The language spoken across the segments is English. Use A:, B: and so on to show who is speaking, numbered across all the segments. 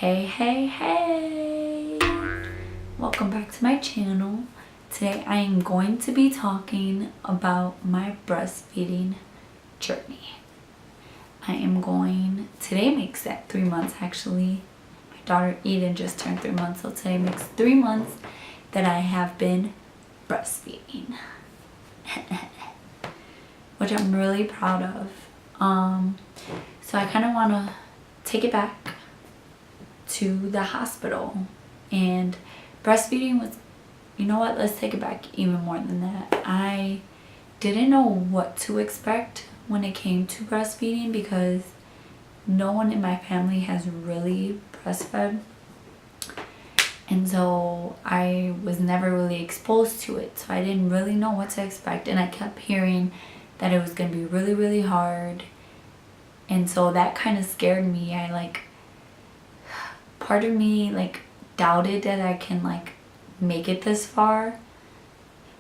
A: Hey, welcome back to my channel. Today I am going to be talking about my breastfeeding journey. Today makes that 3 months actually. My daughter Eden just turned 3 months, so today makes 3 months that I have been breastfeeding. Which I'm really proud of. So I kind of want to take it back to the hospital, and breastfeeding was, you know what, let's take it back even more than that. I didn't know what to expect when it came to breastfeeding because no one in my family has really breastfed, and so I was never really exposed to it, so I didn't really know what to expect, and I kept hearing that it was going to be really, really hard, and so that kind of scared me. Part of me doubted that I can make it this far,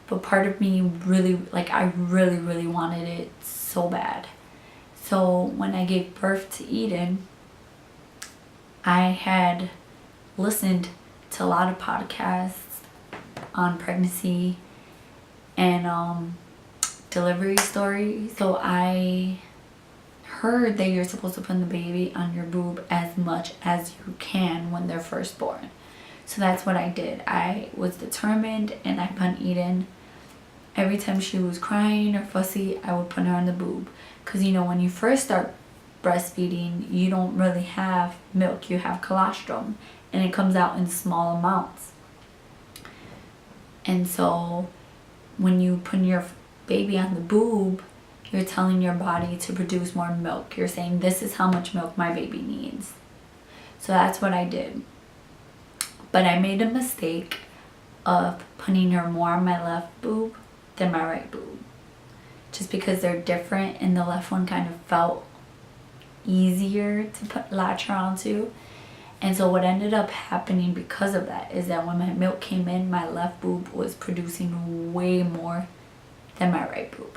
A: but part of me really I really wanted it so bad. So when I gave birth to Eden, I had listened to a lot of podcasts on pregnancy and delivery stories. So I heard that you're supposed to put the baby on your boob as much as you can when they're first born. So that's what I did. I was determined, and I put Eden. Every time she was crying or fussy, I would put her on the boob. Because when you first start breastfeeding, you don't really have milk, you have colostrum, and it comes out in small amounts. And so when you put your baby on the boob, you're telling your body to produce more milk. You're saying, this is how much milk my baby needs. So that's what I did. But I made a mistake of putting her more on my left boob than my right boob. Just because they're different, and the left one kind of felt easier to latch her onto. And so what ended up happening because of that is that when my milk came in, my left boob was producing way more than my right boob.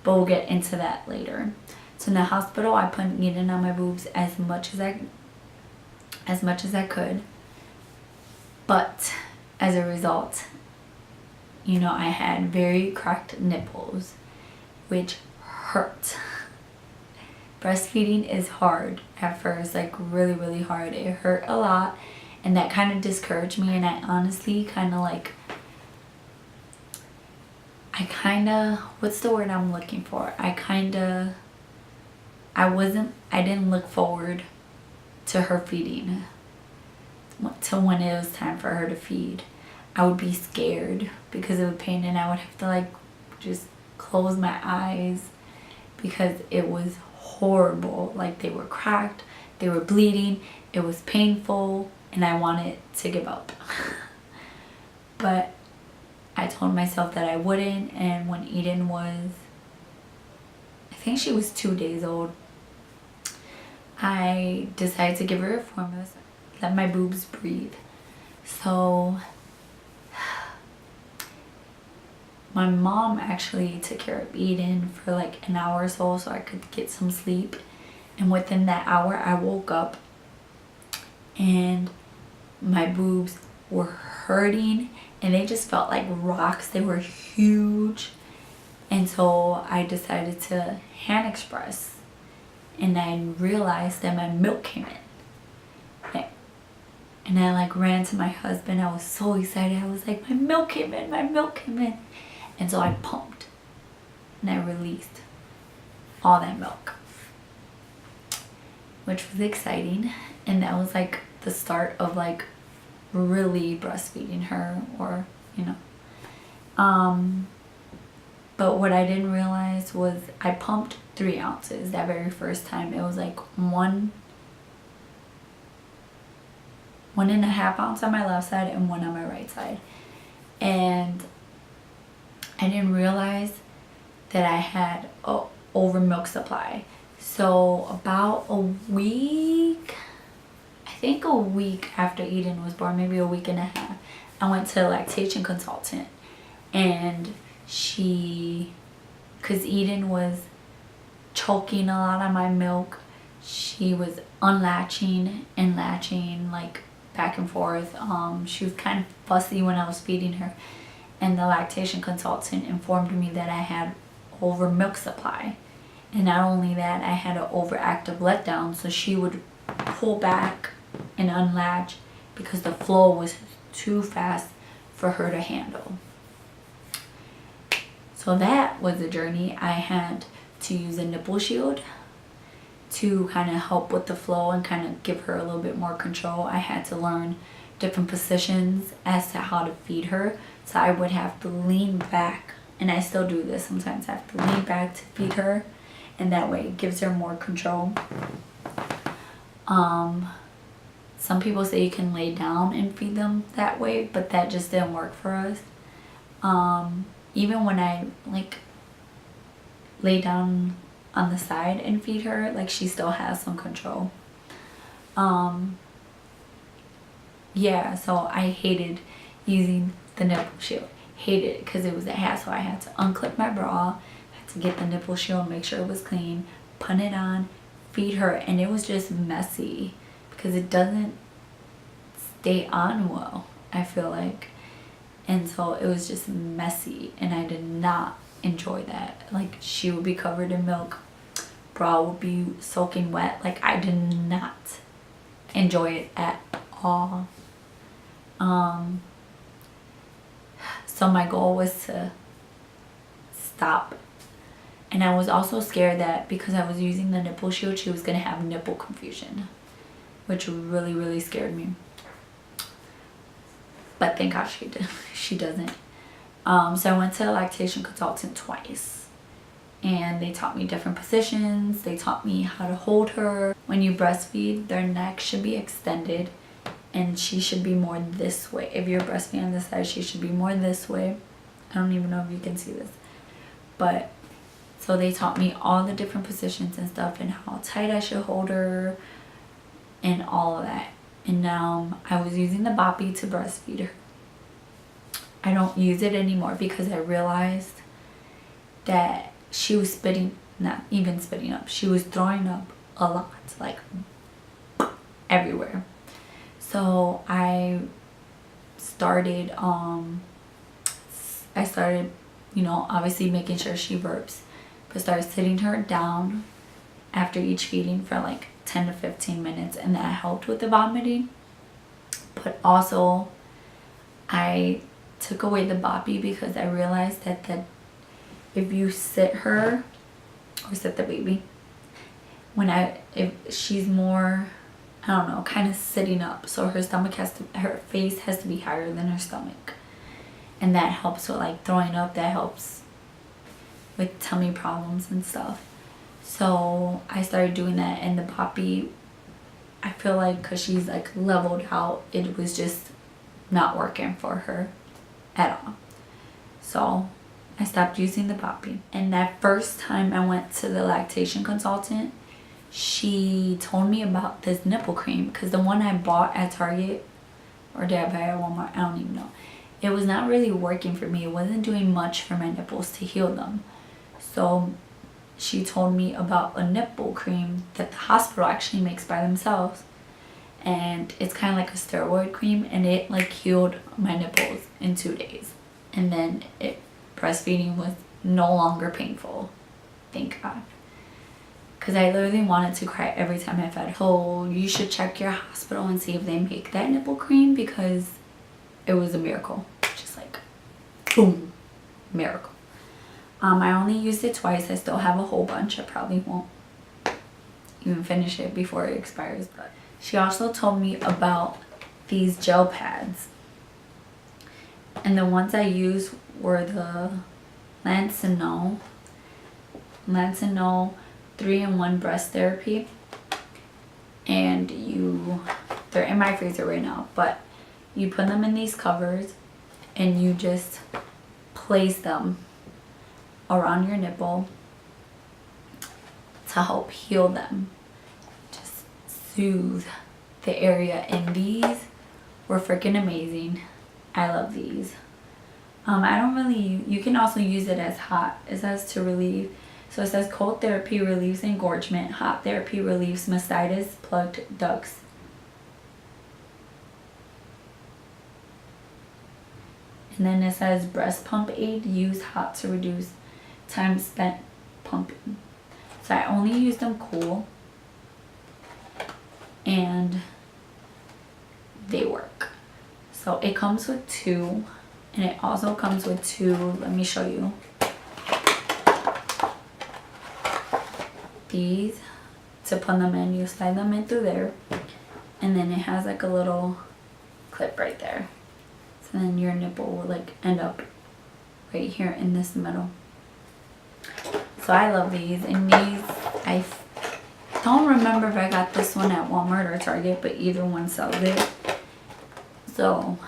A: But we'll get into that later. So in the hospital, I put Eden on my boobs as much as I could. But as a result, I had very cracked nipples, which hurt. Breastfeeding is hard at first, really, really hard. It hurt a lot, and that kind of discouraged me, and I honestly what's the word I'm looking for? I didn't look forward to her feeding, to when it was time for her to feed. I would be scared because of the pain, and I would have to just close my eyes because it was horrible. They were cracked, they were bleeding, it was painful, and I wanted to give up. But I told myself that I wouldn't, and when Eden was, I think she was 2 days old, I decided to give her a formula, let my boobs breathe. So my mom actually took care of Eden for an hour or so I could get some sleep, and within that hour I woke up and my boobs were hurting, and they just felt like rocks. They were huge. And so I decided to hand express, and I realized that my milk came in. And I ran to my husband. I was so excited. I was like, my milk came in, my milk came in. And so I pumped, and I released all that milk, which was exciting. And that was the start of really breastfeeding her, or but what I didn't realize was I pumped 3 ounces that very first time. It was 1.5 ounce on my left side and 1 on my right side, and I didn't realize that I had a over milk supply. So about a week after Eden was born, maybe a week and a half, I went to a lactation consultant, and because Eden was choking a lot on my milk, she was unlatching and latching, like back and forth. She was kind of fussy when I was feeding her, and the lactation consultant informed me that I had over milk supply, and not only that, I had an overactive letdown, so she would pull back and unlatch because the flow was too fast for her to handle. So that was a journey. I had to use a nipple shield to kind of help with the flow and kind of give her a little bit more control. I had to learn different positions as to how to feed her. So I would have to lean back, and I still do this sometimes. I have to lean back to feed her, and that way it gives her more control. Some people say you can lay down and feed them that way, but that just didn't work for us. Even when I like lay down on the side and feed her, like she still has some control. Yeah, so I hated using the nipple shield. Hated it because it was a hassle. I had to unclip my bra, had to get the nipple shield, make sure it was clean, put it on, feed her, and it was just messy because it doesn't stay on well, I feel like. And so it was just messy, and I did not enjoy that. Like, she would be covered in milk, bra would be soaking wet. Like, I did not enjoy it at all. So my goal was to stop. And I was also scared that because I was using the nipple shield, she was gonna have nipple confusion, which really, really scared me. But thank God she doesn't. So I went to a lactation consultant twice, and they taught me different positions. They taught me how to hold her. When you breastfeed, their neck should be extended, and she should be more this way. If you're breastfeeding on this side, she should be more this way. I don't even know if you can see this. But, so they taught me all the different positions and stuff, and how tight I should hold her, and all of that. And now I was using the boppy to breastfeed her. I don't use it anymore because I realized that she was spitting, not even spitting up, she was throwing up a lot, like everywhere. So I started, you know, obviously making sure she burps, but started sitting her down after each feeding for like 10 to 15 minutes, and that helped with the vomiting. But also I took away the boppy because I realized that if you sit her, or sit the baby, if she's more, I don't know, kind of sitting up, so her face has to be higher than her stomach, and that helps with like throwing up, that helps with tummy problems and stuff. So I started doing that, and the boppy, I feel like because she's like leveled out, it was just not working for her at all. So I stopped using the boppy. And that first time I went to the lactation consultant, she told me about this nipple cream, because the one I bought at Target, or did I buy it at Walmart, I don't even know, it was not really working for me. It wasn't doing much for my nipples to heal them. So she told me about a nipple cream that the hospital actually makes by themselves, and it's kind of like a steroid cream, and it like healed my nipples in 2 days, and then breastfeeding was no longer painful, thank God, because I literally wanted to cry every time I fed her. So you should check your hospital and see if they make that nipple cream, because it was a miracle. Just like boom, miracle. I only used it twice. I still have a whole bunch. I probably won't even finish it before it expires. But she also told me about these gel pads, and the ones I used were the Lancino 3-in-1 breast therapy, and they're in my freezer right now, but you put them in these covers and you just place them around your nipple to help heal them, just soothe the area. And these were freaking amazing. I love these. You can also use it as hot. It says to relieve So it says cold therapy relieves engorgement, hot therapy relieves mastitis, plugged ducts. And then it says breast pump aid, use hot to reduce time spent pumping. So I only use them cool, and they work. So it comes with 2, and it also comes with 2, let me show you. These to put them in, you slide them in through there, and then it has like a little clip right there. So then your nipple will like end up right here in this middle. So I love these, and these, I don't remember if I got this one at Walmart or Target, but either one sells it. So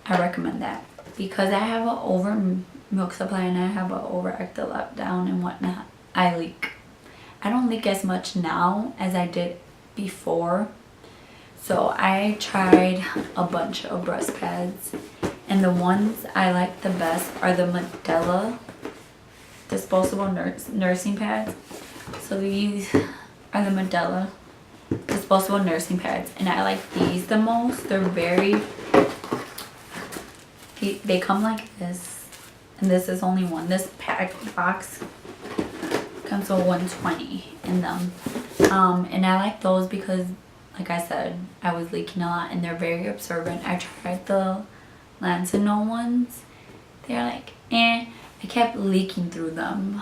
A: I recommend that, because I have an over milk supply and I have an overactive letdown and whatnot. I leak. I don't leak as much now as I did before. So I tried a bunch of breast pads, and the ones I like the best are the Medela disposable nursing pads. So these are the Medela disposable nursing pads, and I like these the most. They're very, they come like this, and this is only one. This pack box comes with 120 in them, and I like those because, like I said, I was leaking a lot, and they're very absorbent. I tried the Lancinol ones. They're like, I kept leaking through them.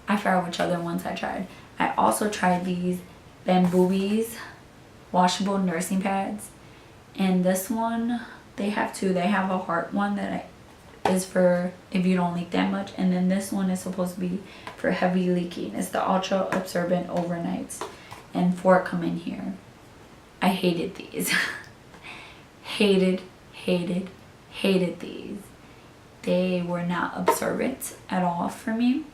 A: I forgot which other ones I tried. I also tried these Bamboobies washable nursing pads, and this one, they have 2. They have a heart one that is for if you don't leak that much, and then this one is supposed to be for heavy leaking. It's the ultra absorbent overnights, and 4 come in here. I hated these. hated these. They were not absorbent at all for me.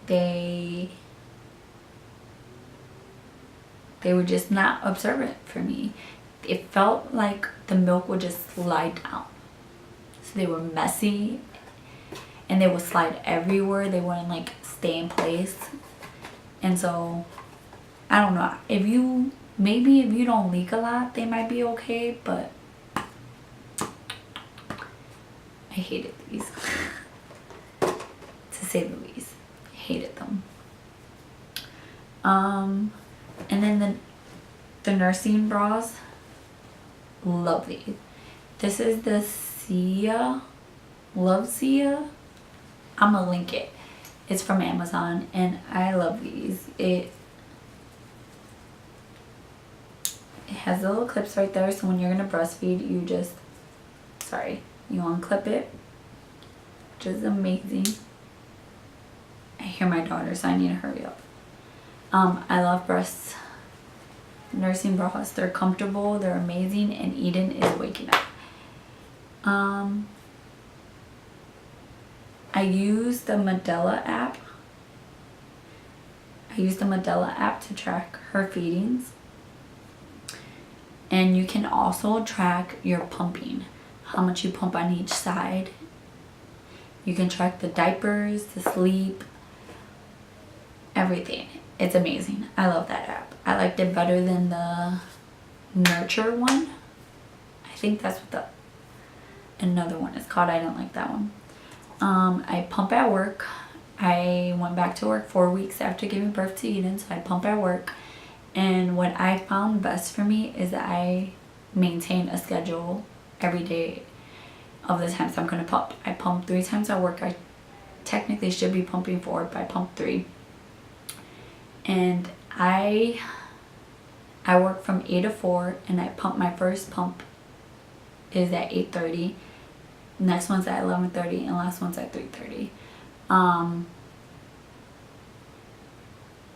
A: They were just not absorbent for me. It felt like the milk would just slide down. So they were messy, and they would slide everywhere. They wouldn't like stay in place. And so I don't know, maybe if you don't leak a lot, they might be okay, but I hated these. To say the least, I hated them. And then the nursing bras, love these. This is the Love Sia. I'm gonna link it. It's from Amazon, and I love these. It has the little clips right there, so when you're gonna breastfeed, you unclip it, which is amazing. I hear my daughter, so I need to hurry up. I love breast nursing bras. They're comfortable, they're amazing, and Eden is waking up. I use the Medela app. I use the Medela app to track her feedings. And you can also track your pumping, how much you pump on each side. You can track the diapers, the sleep, everything. It's amazing. I love that app. I liked it better than the Nurture one. I think that's what another one is called. I didn't like that one. I pump at work. I went back to work 4 weeks after giving birth to Eden, so I pump at work. And what I found best for me is that I maintain a schedule every day of the times I'm going to pump. I pump 3 times at work. I technically should be pumping 4, but I pump 3. And I work from 8 to 4, and I pump, my first pump is at 8:30. Next one's at 11:30, and last one's at 3:30.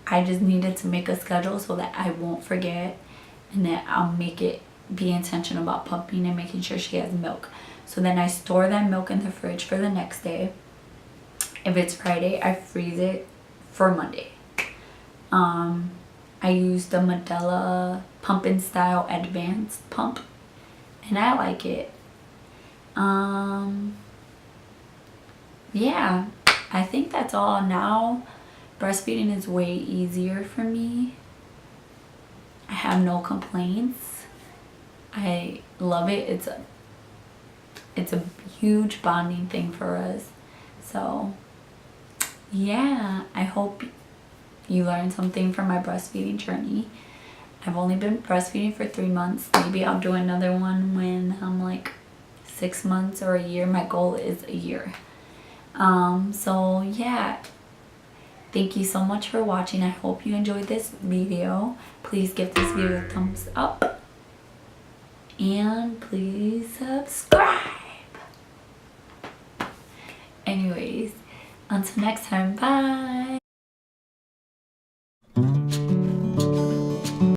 A: I just needed to make a schedule so that I won't forget, and that I'll be intentional about pumping and making sure she has milk. So then I store that milk in the fridge for the next day. If it's Friday, I freeze it for Monday. I use the Medela Pump and Style Advanced Pump, and I like it. Yeah, I think that's all. Now breastfeeding is way easier for me. I have no complaints. I love it. It's a huge bonding thing for us. So yeah, I hope you learned something from my breastfeeding journey. I've only been breastfeeding for 3 months. Maybe I'll do another one when I'm like 6 months or a year. My goal is a year. So yeah, thank you so much for watching. I hope you enjoyed this video. Please give this video a thumbs up and please subscribe. Anyways, until next time, bye.